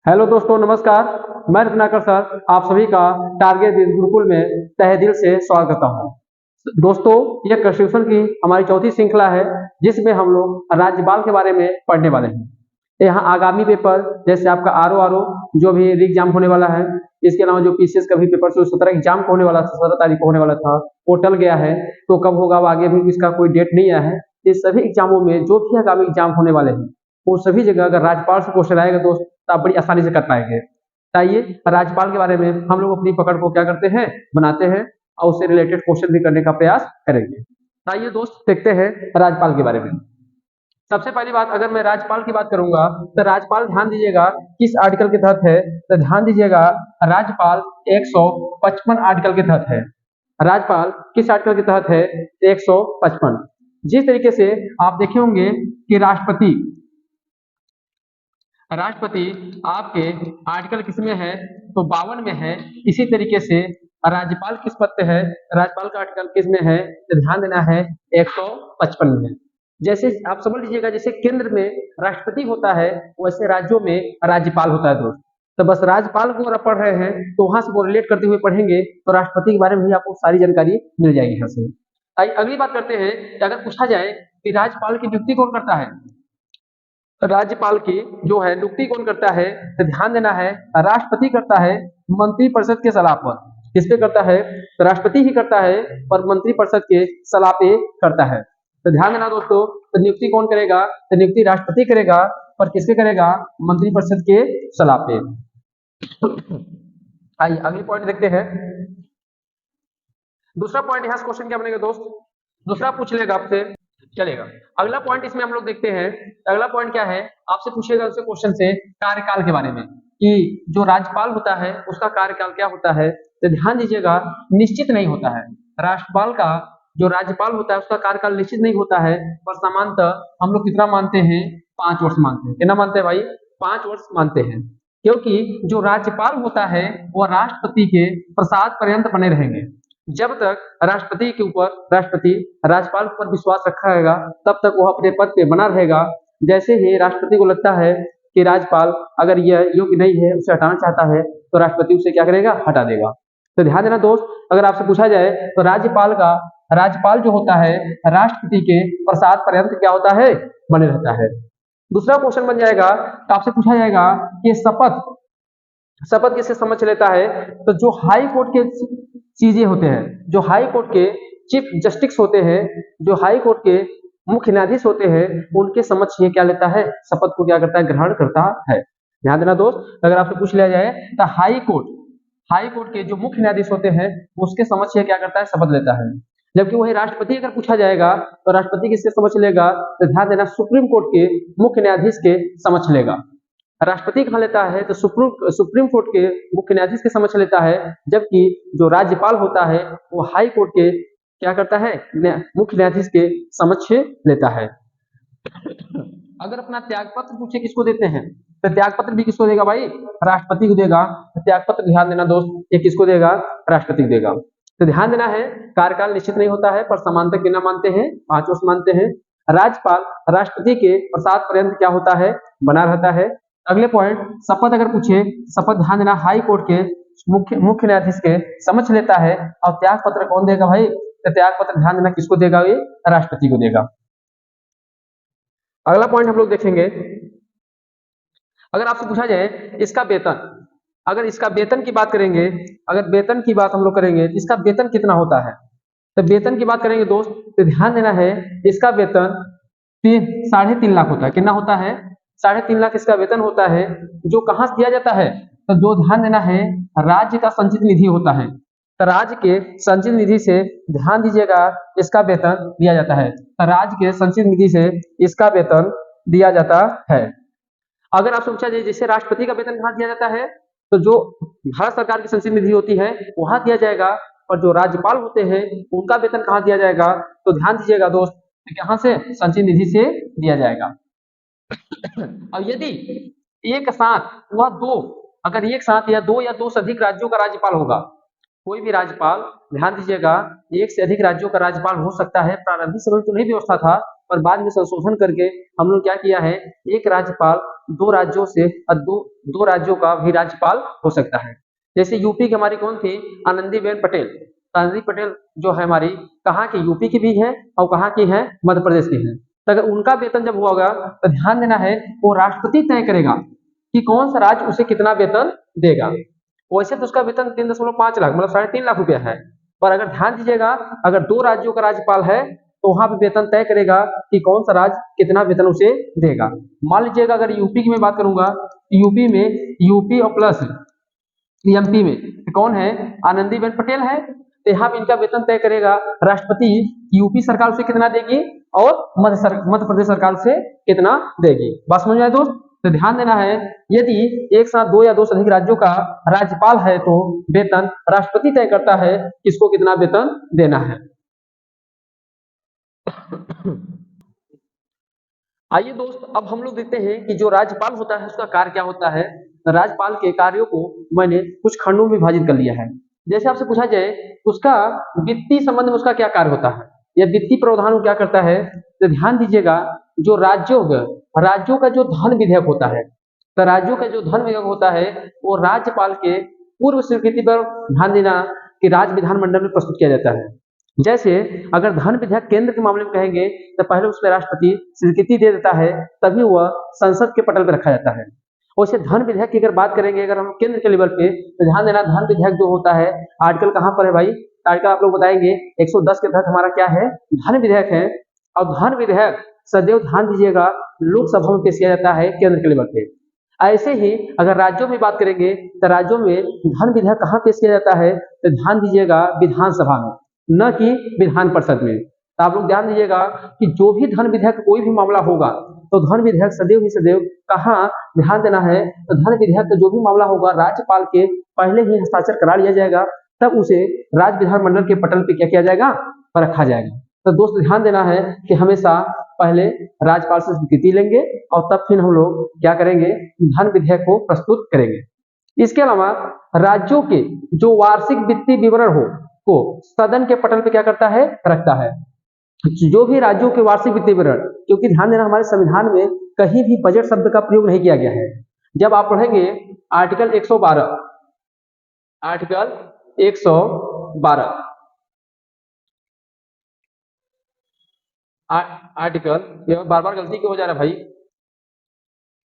Hello दोस्तों, नमस्कार। मैं रत्नाकर सर आप सभी का टारगेट गुरुकुल में तहे दिल से स्वागत करता हूं। दोस्तों, यह कंस्टिट्यूशन की हमारी चौथी श्रृंखला है जिसमें हम लोग राज्यपाल के बारे में पढ़ने वाले हैं। यहाँ आगामी पेपर जैसे आपका आर जो भी एग्जाम होने वाला है, इसके अलावा जो पीसीएस का भी पेपर 17 एग्जाम को होने वाला था, 17 तारीख को होने वाला था, वो टल गया है। तो कब होगा वो आगे भी इसका कोई डेट नहीं आया है। इस सभी एग्जामों में जो भी आगामी एग्जाम होने वाले हैं वो सभी जगह अगर राज्यपाल से क्वेश्चन आएगा दोस्त तो आप बड़ी आसानी से कर पाएंगे। आइए राज्यपाल के बारे में हम लोग अपनी पकड़ को क्या करते हैं, बनाते हैं और उससे रिलेटेड क्वेश्चन भी करने का प्रयास करेंगे। आइए दोस्त देखते हैं राज्यपाल के बारे में। सबसे पहली बात, अगर मैं राज्यपाल की बात करूंगा तो राज्यपाल ध्यान दीजिएगा किस आर्टिकल के तहत है, तो ध्यान दीजिएगा राज्यपाल 155 आर्टिकल के तहत है। राज्यपाल किस आर्टिकल के तहत है? 155। जिस तरीके से आप देखे होंगे कि राष्ट्रपति आपके आर्टिकल किसमें है? तो 52 में है। इसी तरीके से राज्यपाल किस पद पे है? राज्यपाल का आर्टिकल किसमें है? तो ध्यान देना है 155 में। जैसे आप समझ लीजिएगा जैसे केंद्र में राष्ट्रपति होता है वैसे राज्यों में राज्यपाल होता है दोस्त। तो बस राज्यपाल को अगर पढ़ रहे हैं तो वहां से वो रिलेट करते हुए पढ़ेंगे तो राष्ट्रपति के बारे में भी आपको सारी जानकारी मिल जाएगी यहाँ से। अगली बात करते हैं कि अगर पूछा जाए कि राज्यपाल की नियुक्ति कौन करता है, राज्यपाल की जो है नियुक्ति कौन करता है, तो ध्यान देना है राष्ट्रपति करता है मंत्रिपरिषद के सलाह पर। किस पे करता है? तो राष्ट्रपति ही करता है पर मंत्रिपरिषद के सलाह पे करता है। तो ध्यान देना दोस्तों, तो नियुक्ति कौन करेगा? तो नियुक्ति राष्ट्रपति करेगा पर किसके करेगा? मंत्रिपरिषद के सलाह पे। आइए अगले पॉइंट देखते हैं। दूसरा पॉइंट यहाँ से क्वेश्चन क्या बनेगा दोस्त? दूसरा पूछ लेगा आपसे, चलेगा। अगला पॉइंट इसमें हम लोग देखते हैं। अगला पॉइंट क्या है? आपसे पूछेगा उससे क्वेश्चन से कार्यकाल के बारे में कि जो राज्यपाल होता है उसका कार्यकाल क्या होता है। तो ध्यान दीजिएगा निश्चित नहीं होता है। राष्ट्रपाल का जो राज्यपाल होता है उसका कार्यकाल निश्चित नहीं होता है, पर सामान्यतः हम लोग कितना मानते हैं? 5 वर्ष मानते हैं। कितना मानते हैं भाई? 5 वर्ष मानते हैं, क्योंकि जो राज्यपाल होता है वह राष्ट्रपति के प्रसाद पर्यंत बने रहेंगे। जब तक राष्ट्रपति के ऊपर राज्यपाल पर विश्वास रखा रहेगा तब तक वह अपने पद पे बना रहेगा। जैसे ही राष्ट्रपति को लगता है कि राज्यपाल अगर यह योग्य नहीं है, उसे हटाना चाहता है, तो राष्ट्रपति उसे क्या करेगा? हटा देगा। तो ध्यान देना दोस्त, अगर आपसे पूछा जाए तो राज्यपाल जो होता है राष्ट्रपति के प्रसाद पर्यंत क्या होता है? बने रहता है। दूसरा क्वेश्चन बन जाएगा तो आपसे पूछा जाएगा कि शपथ किससे समझ लेता है? तो जो हाई कोर्ट के चीजें होते हैं, जो हाई कोर्ट के चीफ जस्टिस होते हैं, जो हाई कोर्ट के मुख्य न्यायाधीश होते हैं, उनके समक्ष ये क्या लेता है? शपथ को क्या करता है? ग्रहण करता है। ध्यान देना दोस्त, अगर आपसे पूछ लिया जाए तो हाई कोर्ट के जो मुख्य न्यायाधीश होते हैं उसके समक्ष ये क्या करता है? शपथ लेता है। जबकि वही राष्ट्रपति अगर पूछा जाएगा तो राष्ट्रपति किससे समक्ष लेगा? तो ध्यान देना सुप्रीम कोर्ट के मुख्य न्यायाधीश के समक्ष लेगा। राष्ट्रपति कहाँ लेता है? तो सुप्रीम कोर्ट के मुख्य न्यायाधीश के समक्ष लेता है। जबकि जो राज्यपाल होता है वो हाई कोर्ट के क्या करता है? मुख्य न्यायाधीश के समक्ष लेता है। अगर अपना त्यागपत्र पूछे किसको देते हैं? तो त्यागपत्र भी किसको देगा भाई? राष्ट्रपति को देगा। तो त्यागपत्र ध्यान देना दोस्त, ये किसको देगा? राष्ट्रपति को देगा। तो ध्यान देना है कार्यकाल निश्चित नहीं होता है पर समानता कितना मानते हैं? 5 वर्ष मानते हैं। राज्यपाल राष्ट्रपति के प्रसाद पर्यंत क्या होता है? बना रहता है। अगले पॉइंट, शपथ अगर पूछे, शपथ ध्यान देना हाई कोर्ट के मुख्य न्यायाधीश के समक्ष लेता है। और त्याग पत्र कौन देगा भाई? तो त्याग पत्र ध्यान देना किसको देगा? ये राष्ट्रपति को देगा। अगला पॉइंट हम लोग देखेंगे, अगर आपसे पूछा जाए इसका वेतन, अगर इसका वेतन की बात करेंगे, अगर वेतन की बात हम लोग करेंगे तो इसका वेतन कितना होता है? तो वेतन की बात करेंगे दोस्त तो ध्यान देना है इसका वेतन 3.5 लाख होता है। कितना होता है? 3.5 लाख इसका वेतन होता है। जो कहाँ से दिया जाता है? तो जो ध्यान देना है राज्य का संचित निधि होता है। तो राज्य के संचित निधि से ध्यान दीजिएगा इसका वेतन दिया जाता है। तो राज्य के संचित निधि से इसका वेतन दिया जाता है। अगर आप सोचा जाए जैसे राष्ट्रपति का वेतन कहाँ दिया जाता है, तो जो भारत सरकार की संचित निधि होती है वहां दिया जाएगा। और जो राज्यपाल होते हैं उनका वेतन कहाँ दिया जाएगा? तो ध्यान दीजिएगा दोस्त, कहाँ से? संचित निधि से दिया जाएगा। अब यदि एक साथ वह अगर एक साथ या दो से अधिक राज्यों का राज्यपाल होगा, कोई भी राज्यपाल, ध्यान दीजिएगा एक से अधिक राज्यों का राज्यपाल हो सकता है। प्रारंभिक समय में तो नहीं व्यवस्था था, और बाद में संशोधन करके हम लोग क्या किया है, एक राज्यपाल दो राज्यों से दो राज्यों का भी राज्यपाल हो सकता है। जैसे यूपी की हमारी कौन थी, आनंदीबेन पटेल। आनंदी पटेल जो है हमारी कहाँ की, यूपी की भी है और कहाँ की है, मध्य प्रदेश की है। तो अगर उनका वेतन जब होगा तो ध्यान देना है वो राष्ट्रपति तय करेगा कि कौन सा राज्य उसे कितना वेतन देगा। वैसे तो उसका वेतन 3.5 लाख मतलब 3.5 लाख रुपया है, पर अगर ध्यान दीजिएगा अगर दो राज्यों का राज्यपाल है तो वहां पे वेतन तय करेगा कि कौन सा राज्य कितना वेतन उसे देगा। मान लीजिएगा अगर यूपी की मैं बात करूंगा, यूपी में यूपी और प्लस एमपी में कौन है, आनंदीबेन पटेल है। तो यहाँ पे इनका वेतन तय करेगा राष्ट्रपति, यूपी सरकार उसे कितना देगी और मध्य प्रदेश सरकार से कितना देगी। बात समझ में आए दोस्त। तो ध्यान देना है यदि एक साथ दो या दो से अधिक राज्यों का राज्यपाल है तो वेतन राष्ट्रपति तय करता है किसको कितना वेतन देना है। आइए दोस्त अब हम लोग देखते हैं कि जो राज्यपाल होता है उसका कार्य क्या होता है। राज्यपाल के कार्यों को मैंने कुछ खंडों में विभाजित कर लिया है। जैसे आपसे पूछा जाए उसका वित्तीय संबंध में उसका क्या कार्य होता है या वित्तीय प्रावधान को क्या करता है, तो ध्यान दीजिएगा जो राज्यों का जो धन विधेयक होता है, तो राज्यों का जो धन विधेयक होता है वो राज्यपाल के पूर्व स्वीकृति पर ध्यान देना कि राज्य विधानमंडल में प्रस्तुत किया जाता है। जैसे अगर धन विधेयक केंद्र के मामले में कहेंगे तो पहले उसमें राष्ट्रपति स्वीकृति दे देता है तभी वह संसद के पटल पर रखा जाता है। वैसे धन विधेयक की अगर बात करेंगे अगर हम केंद्र के लेवल पे तो ध्यान देना धन विधेयक जो होता है आर्टिकल कहाँ पर है भाई, आर्टिकल आप लोग बताएंगे 110 के तहत हमारा क्या है, धन विधेयक है। और धन विधेयक सदैव ध्यान दीजिएगा लोकसभा में पेश किया जाता है केंद्र के लेवल पे। ऐसे ही अगर राज्यों में बात करेंगे तो राज्यों में धन विधेयक कहाँ पेश किया जाता है, तो ध्यान दीजिएगा विधानसभा में, न कि विधान परिषद में। तो आप लोग ध्यान दीजिएगा कि जो भी धन विधेयक कोई भी मामला होगा तो धन विधेयक सदैव ही सदैव कहाँ ध्यान देना है, तो धन विधेयक का जो भी मामला होगा राज्यपाल के पहले ही हस्ताक्षर करा लिया जाएगा तब उसे राज्य विधानमंडल के पटल पे क्या किया जाएगा, रखा जाएगा। तो दोस्त ध्यान देना है कि हमेशा पहले राज्यपाल से स्वीकृति लेंगे और तब फिर हम लोग क्या करेंगे, धन विधेयक को प्रस्तुत करेंगे। इसके अलावा राज्यों के जो वार्षिक वित्तीय विवरण हो को सदन के पटल पे क्या करता है, रखता है। जो भी राज्यों के वार्षिक वित्तीय विवरण, क्योंकि ध्यान देना हमारे संविधान में कहीं भी बजट शब्द का प्रयोग नहीं किया गया है। जब आप पढ़ेंगे आर्टिकल 112 आर्टिकल 112 आर्टिकल बार बार गलती क्यों हो जा रहा है भाई,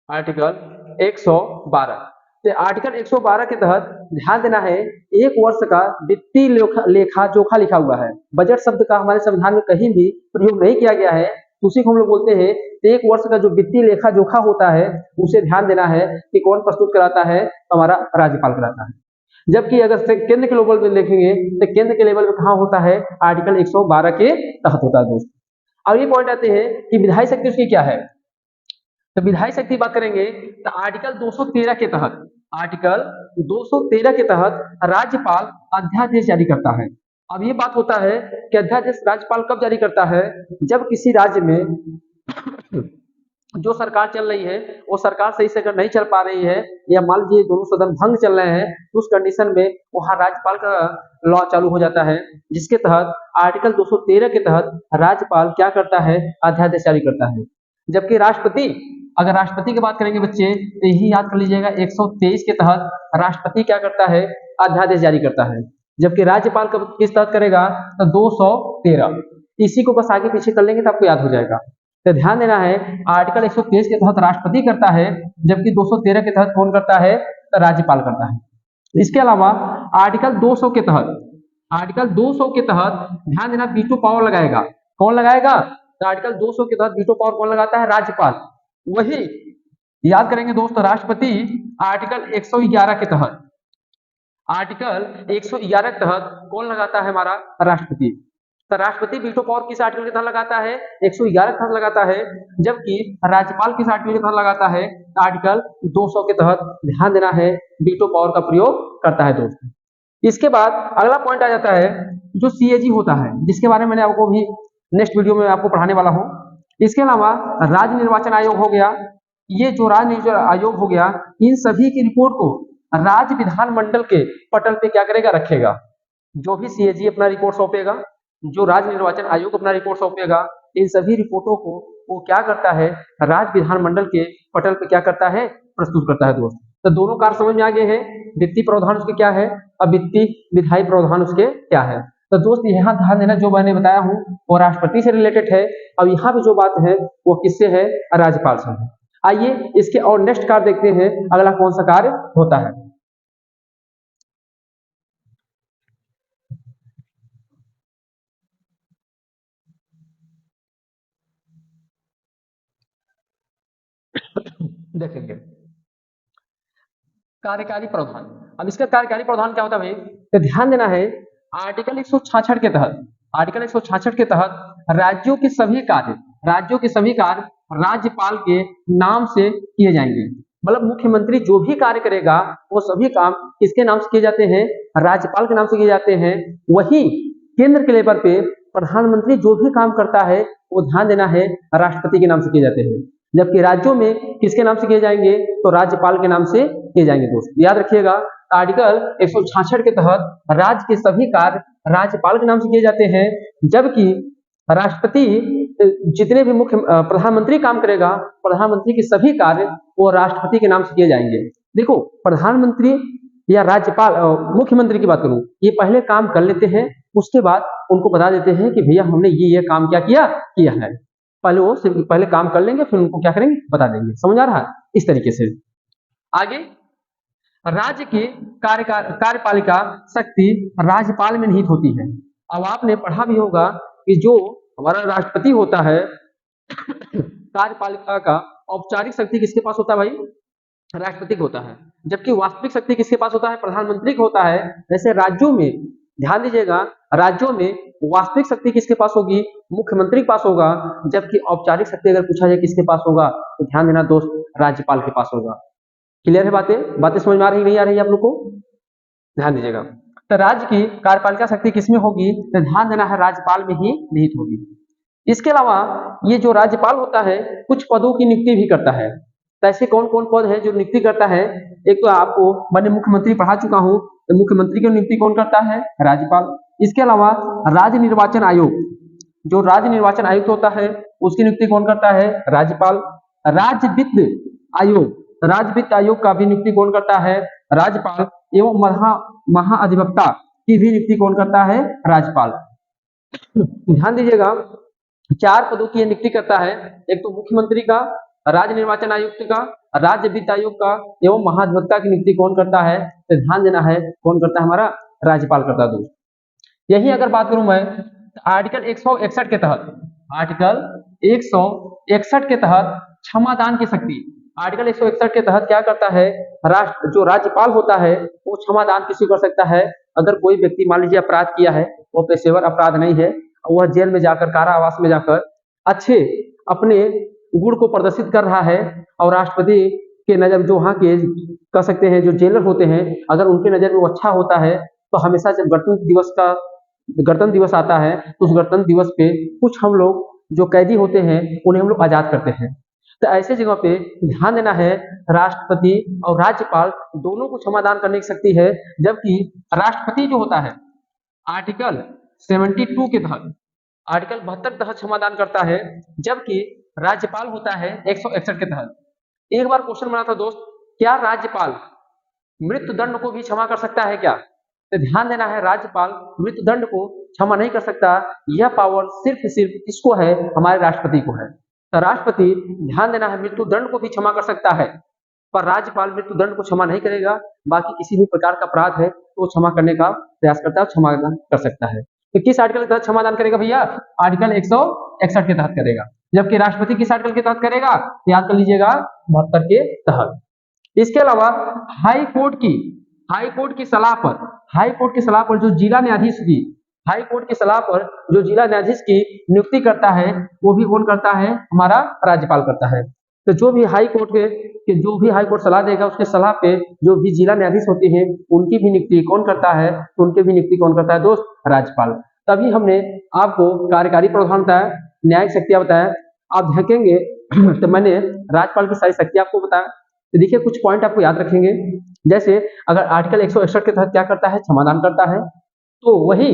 आर्टिकल 112 तो आर्टिकल 112 के तहत ध्यान देना है एक वर्ष का वित्तीय लेखा जोखा लिखा हुआ है। बजट शब्द का हमारे संविधान में कहीं भी प्रयोग नहीं किया गया है, तो उसी को हम लोग बोलते हैं एक वर्ष का जो वित्तीय लेखा जोखा होता है उसे ध्यान देना है कि कौन प्रस्तुत कराता है, हमारा राज्यपाल कराता है। जबकि अगर केंद्र के लेवल में देखेंगे तो केंद्र के लेवल में कहाँ होता है, आर्टिकल 112 के तहत होता है दोस्त। अगली पॉइंट आते हैं कि विधायी शक्ति उसकी क्या है। तो विधायी शक्ति बात करेंगे तो आर्टिकल 213 के तहत राज्यपाल अध्यादेश जारी करता है। अब ये बात होता है कि अध्यादेश राज्यपाल कब जारी करता है, जब किसी राज्य में जो सरकार चल रही है वो सरकार सही से अगर नहीं चल पा रही है या मान लीजिए दोनों सदन भंग चल रहे हैं तो उस कंडीशन में वहां राज्यपाल का लॉ चालू हो जाता है, जिसके तहत आर्टिकल 213 के तहत राज्यपाल क्या करता है, अध्यादेश जारी करता है। जबकि राष्ट्रपति, अगर राष्ट्रपति की बात करेंगे बच्चे तो यही याद कर लीजिएगा 123 के तहत राष्ट्रपति क्या करता है, अध्यादेश जारी करता है। जबकि राज्यपाल कब किस तहत करेगा, तो 213। इसी को बस आगे पीछे कर लेंगे तो आपको याद हो जाएगा। तो ध्यान देना है आर्टिकल 123 के तहत राष्ट्रपति करता है, जबकि 213 के तहत कौन करता है, तो राज्यपाल करता है। इसके अलावा आर्टिकल 200 के तहत ध्यान देना वीटो पावर लगाएगा, कौन लगाएगा, तो आर्टिकल 200 के तहत वीटो पावर कौन लगाता है, राज्यपाल। वही याद करेंगे दोस्तों राष्ट्रपति आर्टिकल 111 के तहत कौन लगाता है, हमारा राष्ट्रपति। तो राष्ट्रपति वीटो पावर किस आर्टिकल के तहत लगाता है, 111 के तहत लगाता है, जबकि राज्यपाल किस आर्टिकल के तहत लगाता है, आर्टिकल 200 के तहत ध्यान देना है वीटो पावर का प्रयोग करता है दोस्तों। इसके बाद अगला पॉइंट आ जाता है जो सीएजी होता है, जिसके बारे में मैंने आपको भी नेक्स्ट वीडियो में आपको पढ़ाने वाला हूँ। इसके अलावा राज्य निर्वाचन आयोग हो गया, ये जो राज्य निर्वाचन आयोग हो गया, इन सभी की रिपोर्ट को राज्य विधानमंडल के पटल पे क्या करेगा, रखेगा। जो भी सीएजी अपना रिपोर्ट सौंपेगा, जो राज्य निर्वाचन आयोग अपना रिपोर्ट सौंपेगा, इन सभी रिपोर्टों को वो क्या करता है, राज्य विधानमंडल के पटल पे क्या करता है, प्रस्तुत करता है दोस्त। तो दोनों कार्य समझ में आ गए हैं, वित्तीय प्रावधान उसके क्या है और वित्तीय विधायी प्रावधान उसके क्या है। तो दोस्त यहाँ ध्यान देना, जो मैंने बताया हूँ वो राष्ट्रपति से रिलेटेड है, और यहाँ पे जो बात है वो किससे है, राज्यपाल से है। आइए इसके और नेक्स्ट कार्य देखते हैं, अगला कौन सा कार्य होता है। देखेंगे कार्यकारी प्रावधान। अब इसका कार्यकारी प्रावधान क्या होता है भाई, तो ध्यान देना है, आर्टिकल 166 के तहत, आर्टिकल 166 के तहत राज्यों के सभी कार्य राज्यपाल के नाम से किए जाएंगे। मतलब मुख्यमंत्री जो भी कार्य करेगा वो सभी काम किसके नाम से किए जाते हैं, राज्यपाल के नाम से किए जाते हैं। वही केंद्र के लेवल पे प्रधानमंत्री जो भी काम करता है वो ध्यान देना है, राष्ट्रपति के नाम से किए जाते हैं। जबकि राज्यों में किसके नाम से किए जाएंगे, तो राज्यपाल के नाम से किए जाएंगे। दोस्त याद रखिएगा, आर्टिकल 166 के तहत राज्य के सभी कार्य राज्यपाल के नाम से किए जाते हैं, जबकि राष्ट्रपति जितने भी मुख्य प्रधानमंत्री काम करेगा, प्रधानमंत्री के सभी कार्य वो राष्ट्रपति के नाम से किए जाएंगे। देखो प्रधानमंत्री या राज्यपाल, मुख्यमंत्री की बात करूं, ये पहले काम कर लेते हैं, उसके बाद उनको बता देते हैं कि भैया हमने ये काम क्या किया है। पहले वो सिर्फ पहले काम कर लेंगे, फिर उनको क्या करेंगे, बता देंगे। समझ आ रहा है, इस तरीके से। आगे राज्य की कार्यपालिका शक्ति राज्यपाल में निहित होती है। अब आपने पढ़ा भी होगा कि जो हमारा राष्ट्रपति होता है, कार्यपालिका का औपचारिक शक्ति किसके पास होता है भाई, राष्ट्रपति को होता है, जबकि वास्तविक शक्ति किसके पास होता है, प्रधानमंत्री को होता है। जैसे राज्यों में ध्यान दीजिएगा, राज्यों में वास्तविक शक्ति किसके पास होगी, मुख्यमंत्री के पास होगा, जबकि औपचारिक शक्ति अगर पूछा जाए किसके पास होगा, तो ध्यान देना दोस्त, राज्यपाल के पास होगा। क्लियर है बातें समझ में आ रही नहीं आ रही है आप लोग को, ध्यान दीजिएगा। तो राज्य की कार्यपालिका शक्ति किसमें होगी, तो ध्यान देना है राज्यपाल में ही निहित होगी। इसके अलावा ये जो राज्यपाल होता है कुछ पदों की नियुक्ति भी करता है। तो ऐसे कौन कौन पद है जो नियुक्ति करता है, एक तो आपको मैंने मुख्यमंत्री पढ़ा चुका हूं, तो मुख्यमंत्री की नियुक्ति कौन करता है, राज्यपाल। इसके अलावा राज्य निर्वाचन आयोग, जो राज्य निर्वाचन आयुक्त होता है उसकी नियुक्ति कौन करता है, राज्यपाल। राज्य वित्त आयोग का भी नियुक्ति कौन करता है, राज्यपाल। एवं महाअधिवक्ता की भी नियुक्ति कौन करता है, राज्यपाल। ध्यान दीजिएगा, 4 पदों की नियुक्ति करता है, एक तो मुख्यमंत्री का, राज्य निर्वाचन आयुक्त का, राज्य वित्त आयोग का एवं महाधिवक्ता की नियुक्ति कौन करता है, तो ध्यान देना है कौन करता है, हमारा राज्यपाल करता है दोस्त। यही अगर बात करूं मैं आर्टिकल 161 के तहत, आर्टिकल 161 के तहत क्षमादान की शक्ति, आर्टिकल 161 के तहत क्या करता है, जो राज्यपाल होता है वो क्षमादान किसी कर सकता है। अगर कोई व्यक्ति मान लीजिए अपराध किया है, वो पेशेवर अपराध नहीं है, वह जेल में जाकर, कारावास में जाकर अच्छे अपने गुण को प्रदर्शित कर रहा है, और राष्ट्रपति के नजर जो वहाँ के कह सकते हैं जो जेलर होते हैं, अगर उनके नजर में वो अच्छा होता है, तो हमेशा जब गणतंत्र दिवस आता है तो उस गणतंत्र दिवस पे कुछ हम लोग जो कैदी होते हैं उन्हें हम लोग आजाद करते हैं। तो ऐसे जगह पे ध्यान देना है, राष्ट्रपति और राज्यपाल दोनों को क्षमादान करने की शक्ति है। जबकि राष्ट्रपति जो होता है आर्टिकल 72 के तहत, आर्टिकल 72 के तहत क्षमादान करता है, जबकि राज्यपाल होता है 161 के तहत। एक बार क्वेश्चन बना था दोस्त, क्या राज्यपाल मृत्युदंड को भी क्षमा कर सकता है क्या, तो ध्यान देना है, राज्यपाल मृत्युदंड को क्षमा नहीं कर सकता। यह पावर सिर्फ किसको है, हमारे राष्ट्रपति को है। तो राष्ट्रपति ध्यान देना है मृत्युदंड को भी क्षमा कर सकता है, पर राज्यपाल मृत्युदंड को क्षमा नहीं करेगा। बाकी किसी भी प्रकार का अपराध है तो क्षमा करने का प्रयास करता है, क्षमादान कर सकता है। तो किस आर्टिकल के तहत क्षमादान करेगा भैया, आर्टिकल 161 के तहत करेगा। जबकि राष्ट्रपति किस आर्टिकल के तहत करेगा, याद कर लीजिएगा 72 के तहत। इसके अलावा हाई कोर्ट की सलाह पर जो जिला न्यायाधीश की, हाई कोर्ट की सलाह पर जो जिला न्यायाधीश की नियुक्ति करता है वो भी कौन करता है, हमारा राज्यपाल करता है। तो जो भी हाई कोर्ट सलाह देगा उसके सलाह पे जो भी जिला न्यायाधीश होते हैं उनकी भी नियुक्ति कौन करता है, तो उनकी भी नियुक्ति कौन करता है दोस्त, राज्यपाल। तभी हमने आपको कार्यकारी प्रावधान बताया, न्यायिक शक्तियां बताया। आप देखेंगे तो मैंने राज्यपाल की सारी शक्ति आपको बताया। तो देखिए कुछ पॉइंट आपको याद रखेंगे, जैसे अगर आर्टिकल 161 के तहत क्या करता है, क्षमादान करता है, तो वही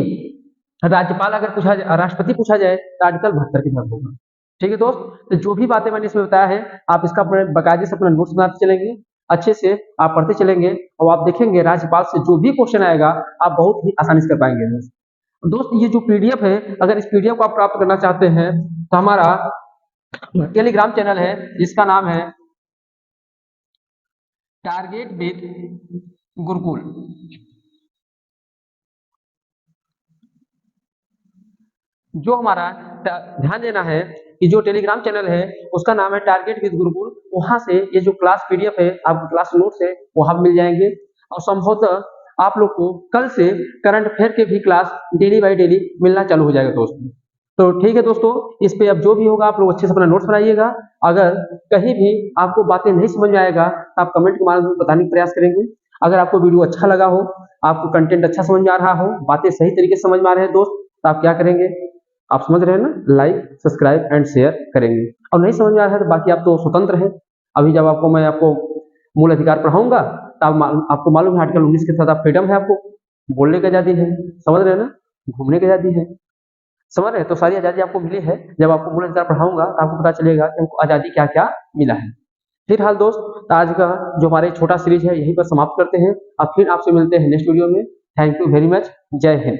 राज्यपाल अगर पूछा जाए, राष्ट्रपति पूछा जाए तो आर्टिकल 72 की तरफ होगा। ठीक है दोस्त, तो जो भी बातें मैंने इसमें बताया है आप इसका अपने बाकायदे से अपना नोट्स बनाते चलेंगे, अच्छे से आप पढ़ते चलेंगे और आप देखेंगे राज्यपाल से जो भी क्वेश्चन आएगा आप बहुत ही आसानी से कर पाएंगे। दोस्त ये जो पीडीएफ है, अगर इस पीडीएफ को आप प्राप्त करना चाहते हैं तो हमारा टेलीग्राम चैनल है जिसका नाम है टारगेट विद गुरुकुल। जो हमारा ध्यान देना है कि जो टेलीग्राम चैनल है उसका नाम है टारगेट विद गुरुकुल, वहां से ये जो क्लास पीडीएफ है, आपको क्लास नोट्स है वो हम मिल जाएंगे और संभवतः आप लोग को कल से करंट अफेयर के भी क्लास डेली बाई डेली मिलना चालू हो जाएगा दोस्तों। तो ठीक है दोस्तों, इस पे अब जो भी होगा आप लोग अच्छे से अपना नोट्स बनाइएगा। अगर कहीं भी आपको बातें नहीं समझ में आएगा तो आप कमेंट के माध्यम से बताने का प्रयास करेंगे। अगर आपको वीडियो अच्छा लगा हो, आपको कंटेंट अच्छा समझ में आ रहा हो, बातें सही तरीके से समझ में आ रहे हैं दोस्त, तो आप क्या करेंगे, आप समझ रहे हैं ना, लाइक सब्सक्राइब एंड शेयर करेंगे। और नहीं समझ में आ रहा है तो बाकी आप तो स्वतंत्र हैं। अभी जब मैं आपको मूल अधिकार पढ़ाऊंगा तो आपको मालूम है आर्टिकल 19 के साथ आप फ्रीडम है, आपको बोलने की आजादी है, समझ रहे हैं ना, घूमने की आजादी है, समझ रहे हैं। तो सारी आजादी आपको मिली है। जब आपको मूल अधिकार पढ़ाऊंगा तो आपको पता चलेगा कि हमको आजादी क्या क्या मिला है। फिलहाल दोस्त आज का जो हमारे छोटा सीरीज है यहीं पर समाप्त करते हैं। अब फिर आपसे मिलते हैं नेक्स्ट वीडियो में। Thank you very much. जय हिंद।